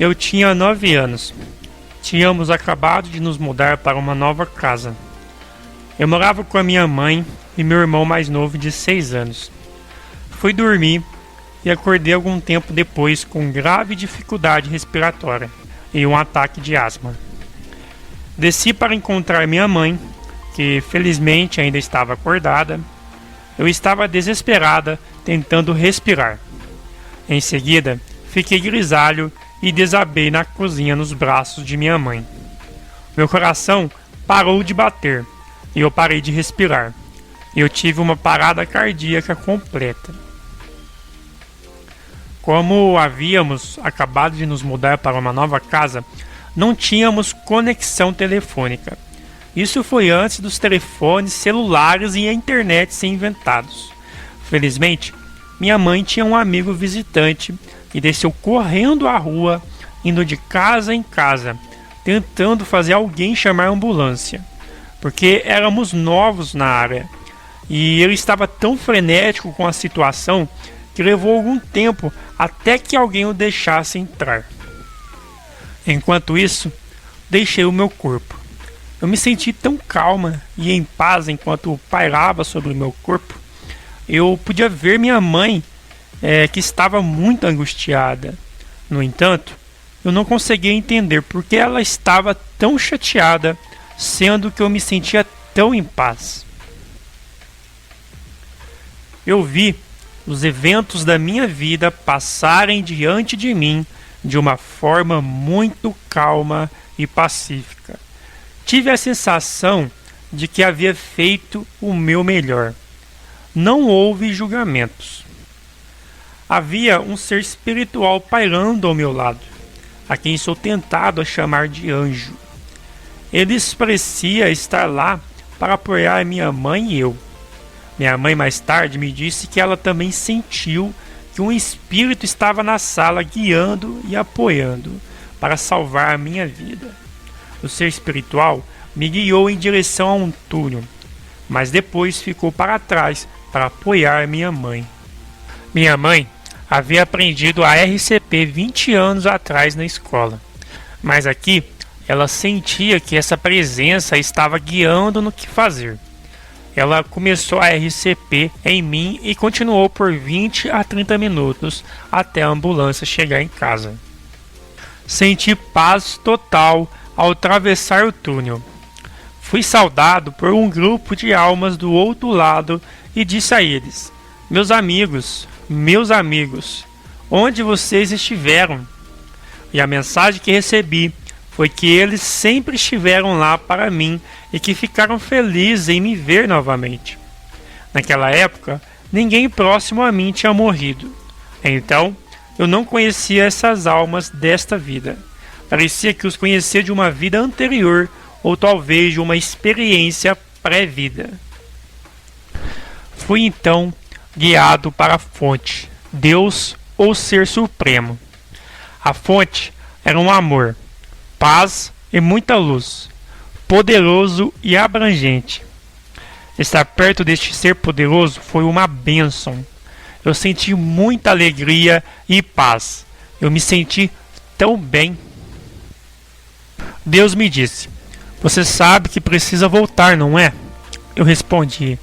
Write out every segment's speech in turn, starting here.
Eu tinha 9 anos. Tínhamos acabado de nos mudar para uma nova casa. Eu morava com a minha mãe e meu irmão mais novo de 6 anos. Fui dormir e acordei algum tempo depois com grave dificuldade respiratória e um ataque de asma. Desci para encontrar minha mãe, que felizmente ainda estava acordada. Eu estava desesperada, tentando respirar. Em seguida, fiquei grisalho e desabei na cozinha nos braços de minha mãe. Meu coração parou de bater e eu parei de respirar. Eu tive uma parada cardíaca completa. Como havíamos acabado de nos mudar para uma nova casa, não tínhamos conexão telefônica. Isso foi antes dos telefones celulares e a internet serem inventados. Felizmente, minha mãe tinha um amigo visitante e desceu correndo à rua, indo de casa em casa, tentando fazer alguém chamar a ambulância, porque éramos novos na área e ele estava tão frenético com a situação que levou algum tempo até que alguém o deixasse entrar. Enquanto isso, deixei o meu corpo. Eu me senti tão calma e em paz enquanto pairava sobre o meu corpo. Eu podia ver minha mãe, que estava muito angustiada. No entanto, eu não conseguia entender por que ela estava tão chateada, sendo que eu me sentia tão em paz. Eu vi os eventos da minha vida passarem diante de mim de uma forma muito calma e pacífica. Tive a sensação de que havia feito o meu melhor. Não houve julgamentos. Havia um ser espiritual pairando ao meu lado, a quem sou tentado a chamar de anjo. Ele parecia estar lá para apoiar minha mãe e eu. Minha mãe mais tarde me disse que ela também sentiu que um espírito estava na sala guiando e apoiando para salvar a minha vida. O ser espiritual me guiou em direção a um túnel, mas depois ficou para trás para apoiar minha mãe. Minha mãe havia aprendido a RCP 20 anos atrás na escola, mas aqui ela sentia que essa presença estava guiando no que fazer. Ela começou a RCP em mim e continuou por 20 a 30 minutos até a ambulância chegar em casa. Senti paz total ao atravessar o túnel. Fui saudado por um grupo de almas do outro lado e disse a eles: meus amigos, onde vocês estiveram? E a mensagem que recebi foi que eles sempre estiveram lá para mim e que ficaram felizes em me ver novamente. Naquela época, ninguém próximo a mim tinha morrido. Então, eu não conhecia essas almas desta vida. Parecia que os conhecia de uma vida anterior ou talvez de uma experiência pré-vida. Fui então guiado para a fonte, Deus ou Ser Supremo. A fonte era um amor, paz e muita luz, poderoso e abrangente. Estar perto deste ser poderoso foi uma bênção. Eu senti muita alegria e paz. Eu me senti tão bem. Deus me disse: você sabe que precisa voltar, não é? Eu respondi: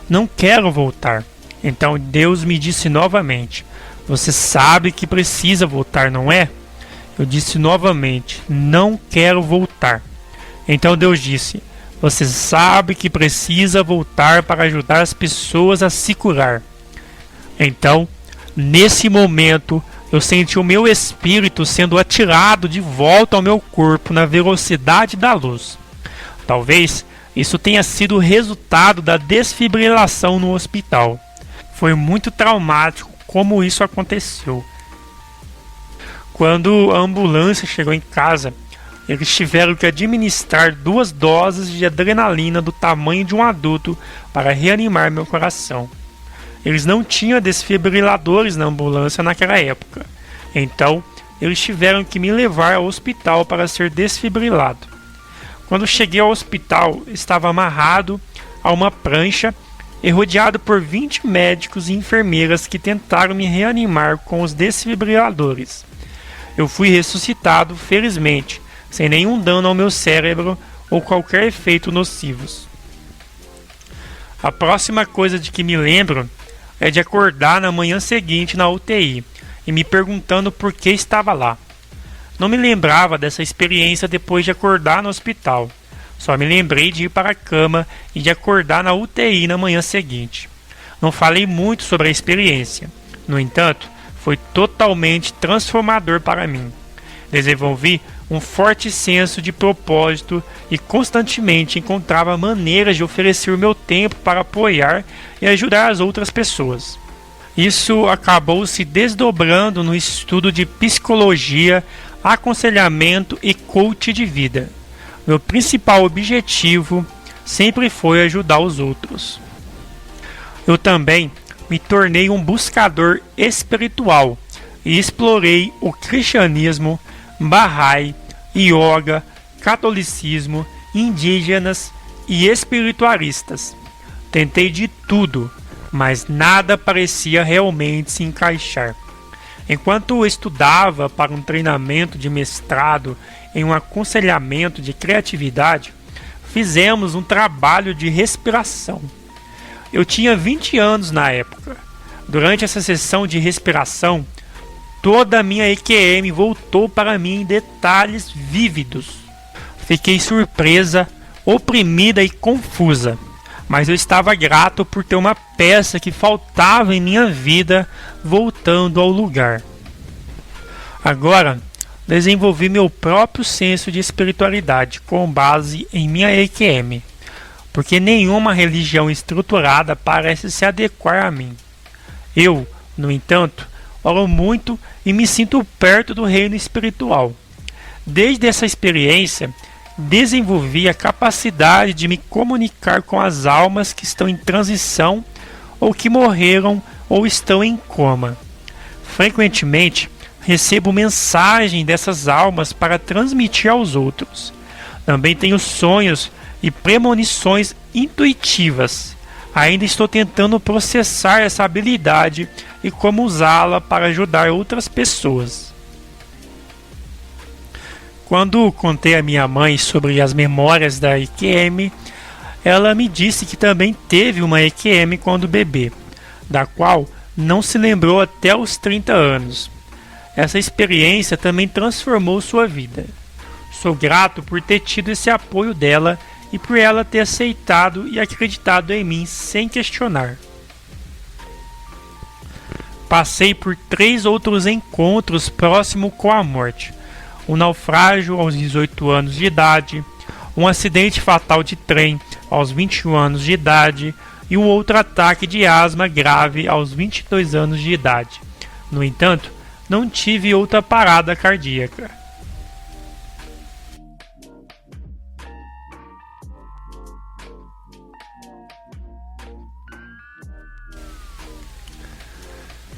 não quero voltar. Então Deus me disse novamente: você sabe que precisa voltar, não é? Eu disse novamente: não quero voltar. Então Deus disse: você sabe que precisa voltar para ajudar as pessoas a se curar. Então, nesse momento, eu senti o meu espírito sendo atirado de volta ao meu corpo na velocidade da luz. Talvez isso tenha sido o resultado da desfibrilação no hospital. Foi muito traumático como isso aconteceu. Quando a ambulância chegou em casa, eles tiveram que administrar 2 doses de adrenalina do tamanho de um adulto para reanimar meu coração. Eles não tinham desfibriladores na ambulância naquela época, então eles tiveram que me levar ao hospital para ser desfibrilado. Quando cheguei ao hospital, estava amarrado a uma prancha e rodeado por 20 médicos e enfermeiras que tentaram me reanimar com os desfibriladores. Eu fui ressuscitado, felizmente, sem nenhum dano ao meu cérebro ou qualquer efeito nocivos. A próxima coisa de que me lembro é de acordar na manhã seguinte na UTI e me perguntando por que estava lá. Não me lembrava dessa experiência depois de acordar no hospital. Só me lembrei de ir para a cama e de acordar na UTI na manhã seguinte. Não falei muito sobre a experiência. No entanto, foi totalmente transformador para mim. Desenvolvi um forte senso de propósito e constantemente encontrava maneiras de oferecer o meu tempo para apoiar e ajudar as outras pessoas. Isso acabou se desdobrando no estudo de psicologia, aconselhamento e coach de vida. Meu principal objetivo sempre foi ajudar os outros. Eu também me tornei um buscador espiritual e explorei o cristianismo, Bahá'í, yoga, catolicismo, indígenas e espiritualistas. Tentei de tudo, mas nada parecia realmente se encaixar. Enquanto eu estudava para um treinamento de mestrado em um aconselhamento de criatividade, fizemos um trabalho de respiração. Eu tinha 20 anos na época. Durante essa sessão de respiração, toda a minha EQM voltou para mim em detalhes vívidos. Fiquei surpresa, oprimida e confusa, mas eu estava grato por ter uma peça que faltava em minha vida voltando ao lugar. Agora, desenvolvi meu próprio senso de espiritualidade com base em minha EQM, porque nenhuma religião estruturada parece se adequar a mim. Eu, no entanto, oro muito e me sinto perto do reino espiritual. Desde essa experiência, desenvolvi a capacidade de me comunicar com as almas que estão em transição ou que morreram ou estão em coma. Frequentemente, recebo mensagem dessas almas para transmitir aos outros. Também tenho sonhos e premonições intuitivas. Ainda estou tentando processar essa habilidade e como usá-la para ajudar outras pessoas. Quando contei à minha mãe sobre as memórias da EQM, ela me disse que também teve uma EQM quando bebê, da qual não se lembrou até os 30 anos. Essa experiência também transformou sua vida. Sou grato por ter tido esse apoio dela e por ela ter aceitado e acreditado em mim sem questionar. Passei por 3 outros encontros próximo com a morte. Um naufrágio aos 18 anos de idade, um acidente fatal de trem aos 21 anos de idade e um outro ataque de asma grave aos 22 anos de idade. No entanto, não tive outra parada cardíaca.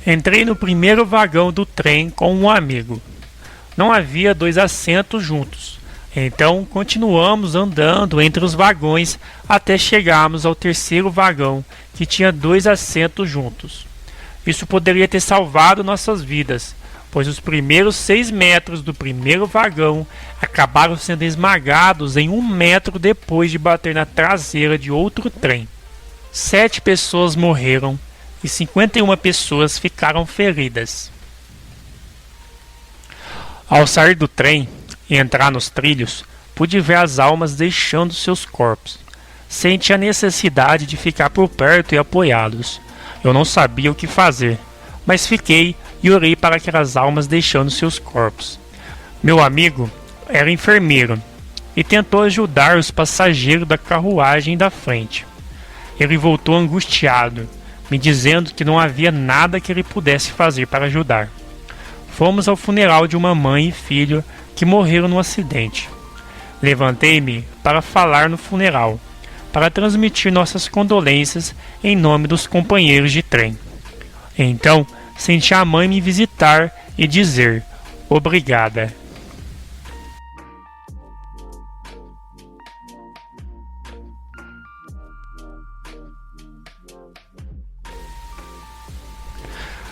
Entrei no primeiro vagão do trem com um amigo. Não havia 2 assentos juntos, então continuamos andando entre os vagões até chegarmos ao terceiro vagão, que tinha 2 assentos juntos. Isso poderia ter salvado nossas vidas, pois os primeiros 6 metros do primeiro vagão acabaram sendo esmagados em 1 metro depois de bater na traseira de outro trem. 7 pessoas morreram e 51 pessoas ficaram feridas. Ao sair do trem e entrar nos trilhos, pude ver as almas deixando seus corpos. Senti a necessidade de ficar por perto e apoiá-los. Eu não sabia o que fazer, mas fiquei e orei para aquelas almas deixando seus corpos. Meu amigo era enfermeiro e tentou ajudar os passageiros da carruagem da frente. Ele voltou angustiado, me dizendo que não havia nada que ele pudesse fazer para ajudar. Fomos ao funeral de uma mãe e filho que morreram no acidente. Levantei-me para falar no funeral, para transmitir nossas condolências em nome dos companheiros de trem. Então, senti a mãe me visitar e dizer obrigada.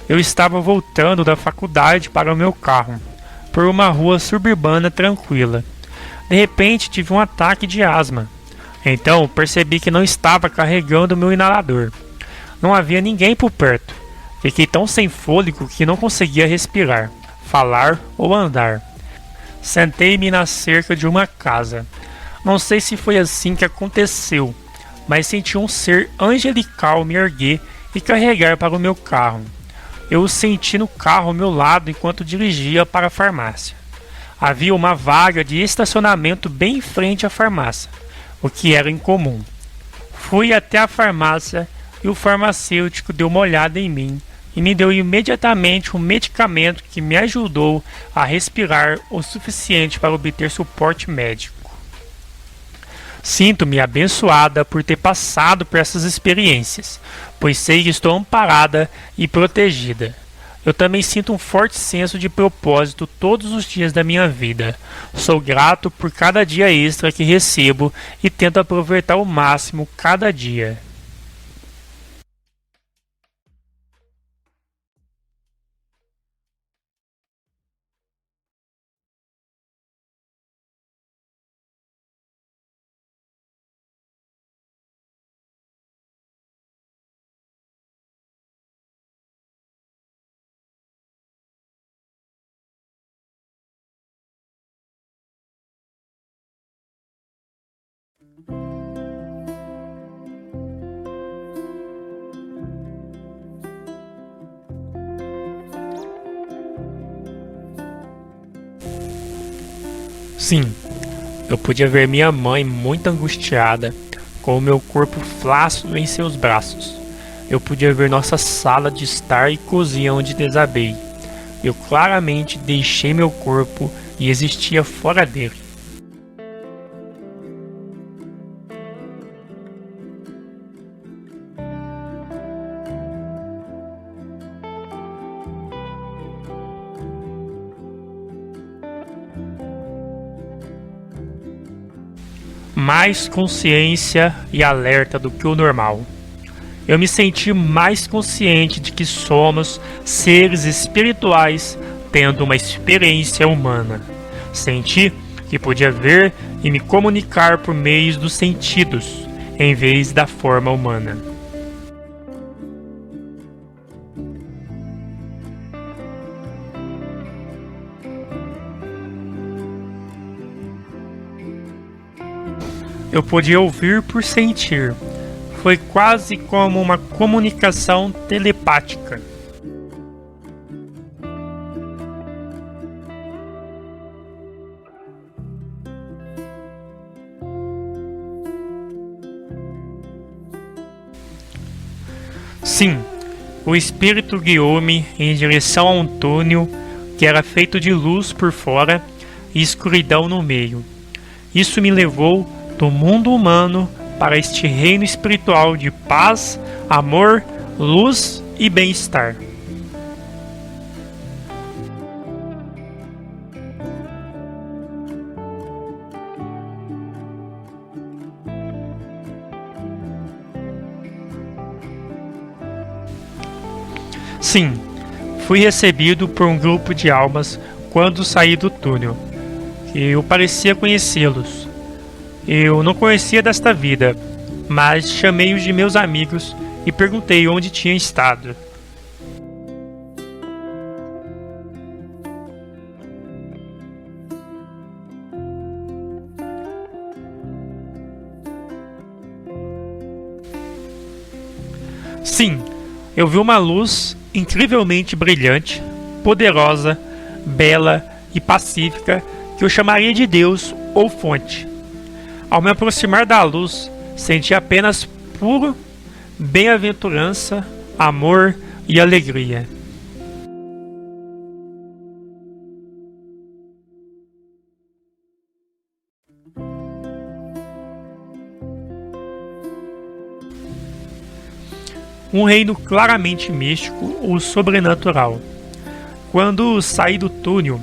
Eu estava voltando da faculdade para o meu carro. por uma rua suburbana tranquila. De repente tive um ataque de asma. Então percebi que não estava carregando meu inalador. Não havia ninguém por perto. Fiquei tão sem fôlego que não conseguia respirar, falar ou andar. Sentei-me na cerca de uma casa. Não sei se foi assim que aconteceu, mas senti um ser angelical me erguer e carregar para o meu carro. Eu o senti no carro ao meu lado enquanto dirigia para a farmácia. Havia uma vaga de estacionamento bem em frente à farmácia, o que era incomum. Fui até a farmácia e o farmacêutico deu uma olhada em mim e me deu imediatamente um medicamento que me ajudou a respirar o suficiente para obter suporte médico. Sinto-me abençoada por ter passado por essas experiências, pois sei que estou amparada e protegida. Eu também sinto um forte senso de propósito todos os dias da minha vida. Sou grato por cada dia extra que recebo e tento aproveitar ao máximo cada dia. Sim, eu podia ver minha mãe muito angustiada, com o meu corpo flácido em seus braços. Eu podia ver nossa sala de estar e cozinha onde desabei. Eu claramente deixei meu corpo e existia fora dele. Mais consciência e alerta do que o normal. Eu me senti mais consciente de que somos seres espirituais tendo uma experiência humana. Senti que podia ver e me comunicar por meio dos sentidos, em vez da forma humana. Eu podia ouvir por sentir. Foi quase como uma comunicação telepática. Sim, o espírito guiou-me em direção a um túnel que era feito de luz por fora e escuridão no meio. Isso me levou do mundo humano para este reino espiritual de paz, amor, luz e bem-estar. Sim, fui recebido por um grupo de almas quando saí do túnel. Eu parecia conhecê-los. Eu não conhecia desta vida, mas chamei-os de meus amigos e perguntei onde tinham estado. Sim, eu vi uma luz incrivelmente brilhante, poderosa, bela e pacífica que eu chamaria de Deus ou fonte. Ao me aproximar da luz, senti apenas puro bem-aventurança, amor e alegria. Um reino claramente místico ou sobrenatural. Quando saí do túnel,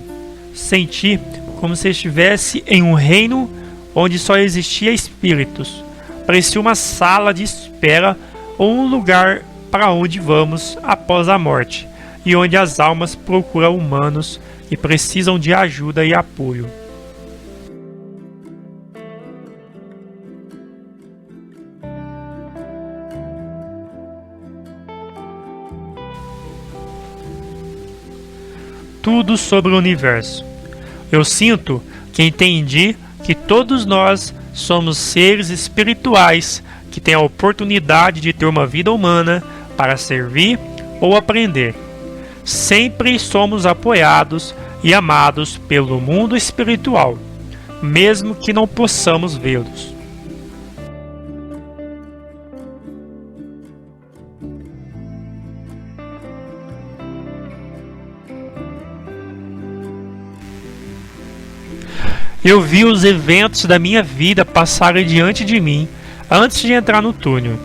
senti como se estivesse em um reino onde só existia espíritos. Parecia uma sala de espera ou um lugar para onde vamos após a morte. e onde as almas procuram humanos e precisam de ajuda e apoio. Tudo sobre o universo. Eu sinto que entendi que todos nós somos seres espirituais que têm a oportunidade de ter uma vida humana para servir ou aprender. Sempre somos apoiados e amados pelo mundo espiritual, mesmo que não possamos vê-los. Eu vi os eventos da minha vida passarem diante de mim antes de entrar no túnel.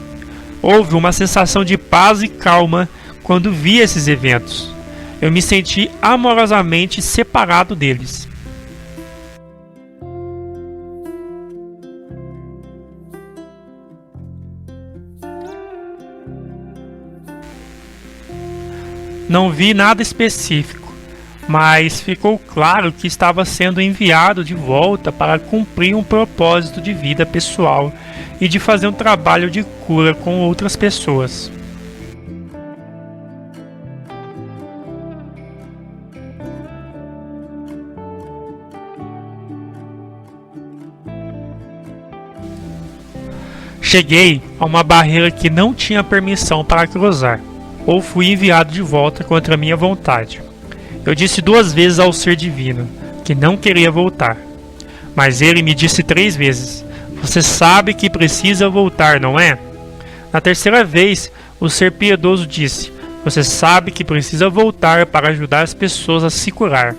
Houve uma sensação de paz e calma quando vi esses eventos. Eu me senti amorosamente separado deles. Não vi nada específico, mas ficou claro que estava sendo enviado de volta para cumprir um propósito de vida pessoal e de fazer um trabalho de cura com outras pessoas. Cheguei a uma barreira que não tinha permissão para cruzar, ou fui enviado de volta contra minha vontade. Eu disse 2 vezes ao ser divino que não queria voltar, mas ele me disse 3 vezes: "Você sabe que precisa voltar, não é?" Na terceira vez, o ser piedoso disse: "Você sabe que precisa voltar para ajudar as pessoas a se curar."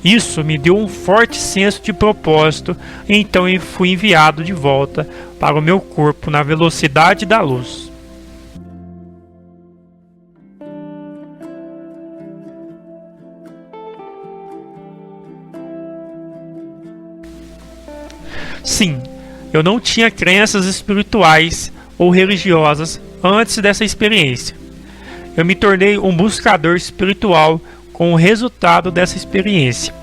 Isso me deu um forte senso de propósito, e então eu fui enviado de volta para o meu corpo na velocidade da luz. Sim, eu não tinha crenças espirituais ou religiosas antes dessa experiência. Eu me tornei um buscador espiritual com o resultado dessa experiência.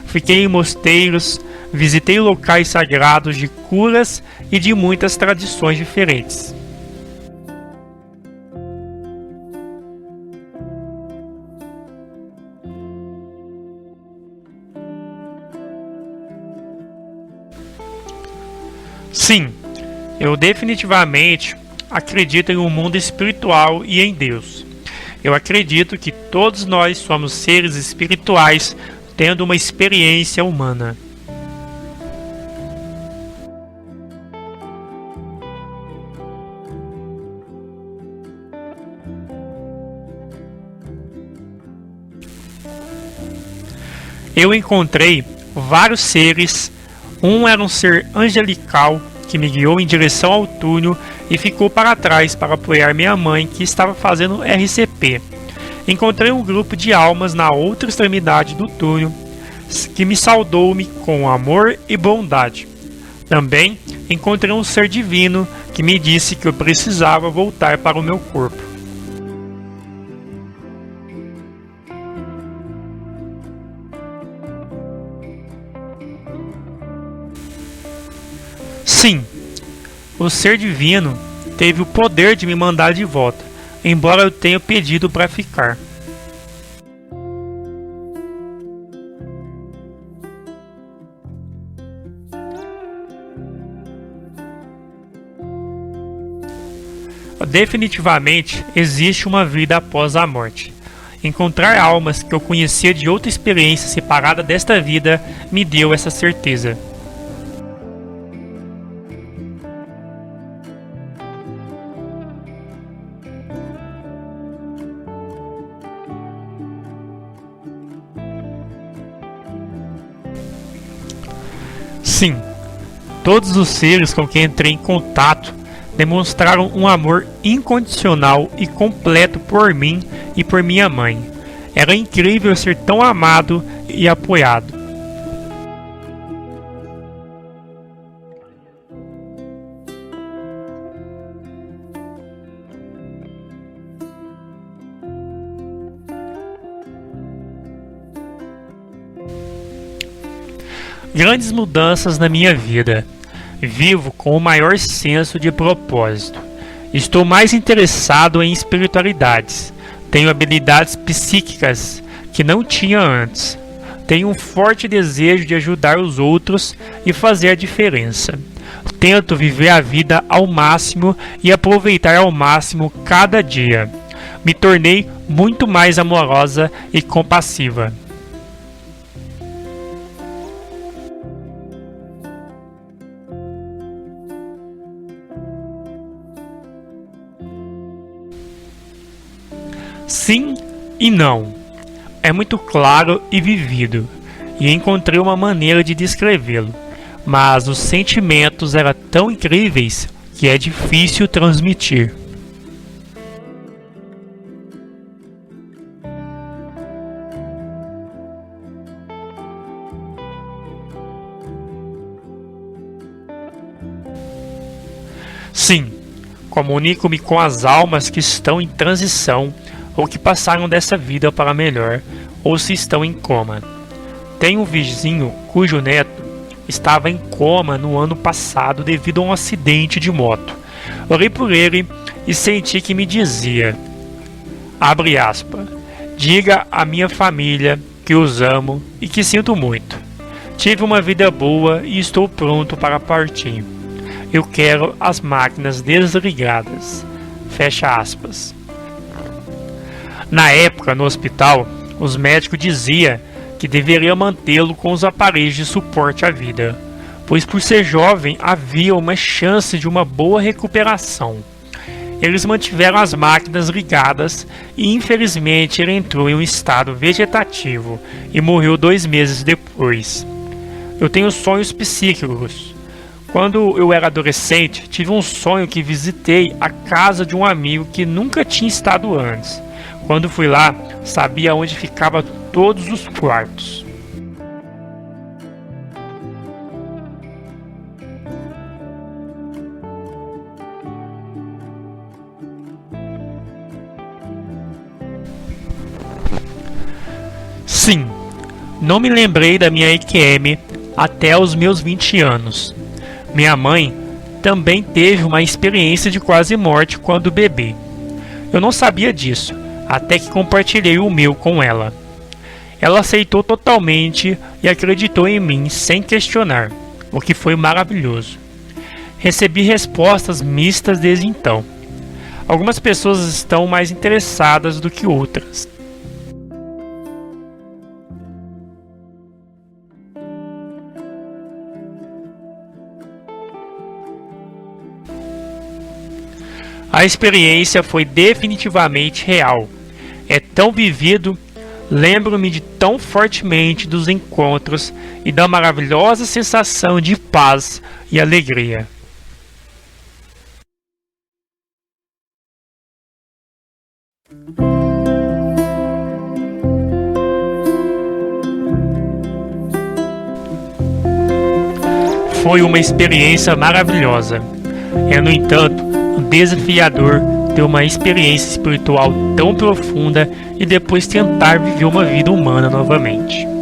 Fiquei em mosteiros, visitei locais sagrados de curas e de muitas tradições diferentes. Sim, eu definitivamente acredito em um mundo espiritual e em Deus. Eu acredito que todos nós somos seres espirituais tendo uma experiência humana. Eu encontrei vários seres. Um era um ser angelical que me guiou em direção ao túnel e ficou para trás para apoiar minha mãe, que estava fazendo RCP. Encontrei um grupo de almas na outra extremidade do túnel que me saudou-me com amor e bondade. Também encontrei um ser divino que me disse que eu precisava voltar para o meu corpo. Sim, o ser divino teve o poder de me mandar de volta, embora eu tenha pedido para ficar. Definitivamente existe uma vida após a morte. Encontrar almas que eu conhecia de outra experiência separada desta vida me deu essa certeza. Sim, todos os seres com quem entrei em contato demonstraram um amor incondicional e completo por mim e por minha mãe. Era incrível ser tão amado e apoiado. grandes mudanças na minha vida. Vivo com o maior senso de propósito. Estou mais interessado em espiritualidades. Tenho habilidades psíquicas que não tinha antes. Tenho um forte desejo de ajudar os outros e fazer a diferença. Tento viver a vida ao máximo e aproveitar ao máximo cada dia. Me tornei muito mais amorosa e compassiva. Sim e não. É muito claro e vivido, e encontrei uma maneira de descrevê-lo, mas os sentimentos eram tão incríveis que é difícil transmitir. Sim, comunico-me com as almas que estão em transição ou que passaram dessa vida para melhor, ou se estão em coma. Tenho um vizinho cujo neto estava em coma no ano passado devido a um acidente de moto. Orei por ele e senti que me dizia, abre aspas, diga à minha família que os amo e que sinto muito. Tive uma vida boa e estou pronto para partir. Eu quero as máquinas desligadas. Fecha aspas. Na época, no hospital, os médicos diziam que deveria mantê-lo com os aparelhos de suporte à vida, pois por ser jovem havia uma chance de uma boa recuperação. Eles mantiveram as máquinas ligadas e infelizmente ele entrou em um estado vegetativo e morreu 2 meses depois. Eu tenho sonhos psíquicos. Quando eu era adolescente, tive um sonho que visitei a casa de um amigo que nunca tinha estado antes. Quando fui lá, sabia onde ficavam todos os quartos. Sim, não me lembrei da minha EQM até os meus 20 anos. Minha mãe também teve uma experiência de quase morte quando bebê. Eu não sabia disso, até que compartilhei o meu com ela. Ela aceitou totalmente e acreditou em mim sem questionar, o que foi maravilhoso. Recebi respostas mistas desde então. Algumas pessoas estão mais interessadas do que outras. A experiência foi definitivamente real. É tão vivido, lembro-me de tão fortemente dos encontros e da maravilhosa sensação de paz e alegria. Foi uma experiência maravilhosa. No entanto, desafiador ter uma experiência espiritual tão profunda e depois tentar viver uma vida humana novamente.